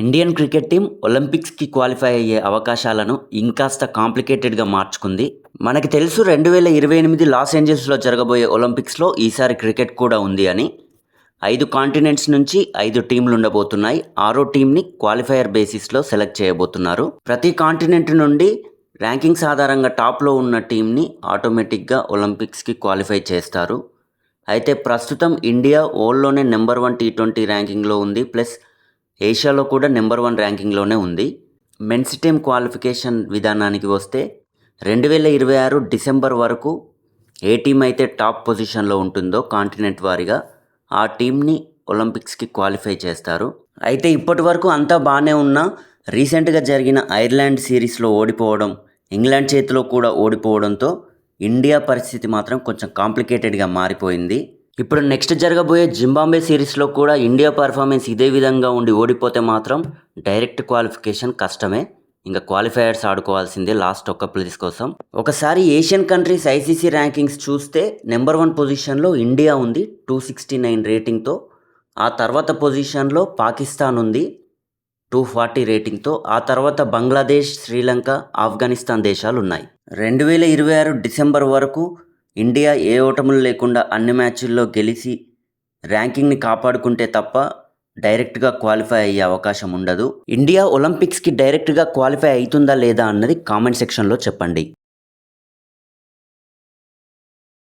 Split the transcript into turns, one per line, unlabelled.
Indian cricket team ఒలింపిక్స్కి qualify అయ్యే అవకాశాలను ఇంకాస్త కాంప్లికేటెడ్గా మార్చుకుంది. మనకి తెలుసు 2028 లాస్ ఏంజల్స్లో జరగబోయే ఒలింపిక్స్లో ఈసారి క్రికెట్ కూడా ఉంది అని. 5 కాంటినెంట్స్ నుంచి 5 టీంలు ఉండబోతున్నాయి. 6వ టీంని క్వాలిఫైయర్ బేసిస్లో సెలెక్ట్ చేయబోతున్నారు. ప్రతి కాంటినెంట్ నుండి ర్యాంకింగ్స్ ఆధారంగా టాప్లో ఉన్న టీంని ఆటోమేటిక్గా ఒలింపిక్స్కి క్వాలిఫై చేస్తారు. అయితే ప్రస్తుతం ఇండియా వరల్డ్లోనే నెంబర్ 1 T20 ర్యాంకింగ్లో ఉంది. ప్లస్ ఏషియాలో కూడా నెంబర్ 1 ర్యాంకింగ్లోనే ఉంది. మెన్స్ టీం క్వాలిఫికేషన్ విధానానికి వస్తే 2026 డిసెంబర్ వరకు ఏ టీం అయితే టాప్ పొజిషన్లో ఉంటుందో కాంటినెంట్ వారీగా ఆ టీంని ఒలింపిక్స్కి క్వాలిఫై చేస్తారు. అయితే ఇప్పటి వరకు అంతా బాగానే ఉన్నా రీసెంట్గా జరిగిన ఐర్లాండ్ సిరీస్లో ఓడిపోవడం, ఇంగ్లాండ్ చేతిలో కూడా ఓడిపోవడంతో ఇండియా పరిస్థితి మాత్రం కొంచెం కాంప్లికేటెడ్గా మారిపోయింది. ఇప్పుడు నెక్స్ట్ జరగబోయే జింబాబ్వే సిరీస్లో కూడా ఇండియా పర్ఫార్మెన్స్ ఇదే విధంగా ఉండి ఓడిపోతే మాత్రం డైరెక్ట్ క్వాలిఫికేషన్ కష్టమే. ఇంకా క్వాలిఫైయర్స్ ఆడుకోవాల్సిందే లాస్ట్ ఒక్క ప్లేస్ కోసం. ఒకసారి ఏషియన్ కంట్రీస్ ఐసీసీ ర్యాంకింగ్స్ చూస్తే నెంబర్ 1 పొజిషన్లో ఇండియా ఉంది 269 రేటింగ్తో. ఆ తర్వాత పొజిషన్లో పాకిస్తాన్ ఉంది 240 రేటింగ్తో. ఆ తర్వాత బంగ్లాదేశ్, శ్రీలంక, ఆఫ్ఘనిస్తాన్ దేశాలు ఉన్నాయి. 2026 డిసెంబర్ వరకు ఇండియా ఏ ఓటములు లేకుండా అన్ని మ్యాచ్ల్లో గెలిచి ర్యాంకింగ్ని కాపాడుకుంటే తప్ప డైరెక్ట్గా క్వాలిఫై అయ్యే అవకాశం ఉండదు. ఇండియా ఒలింపిక్స్కి డైరెక్ట్గా క్వాలిఫై అవుతుందా లేదా అన్నది కామెంట్ సెక్షన్లో చెప్పండి.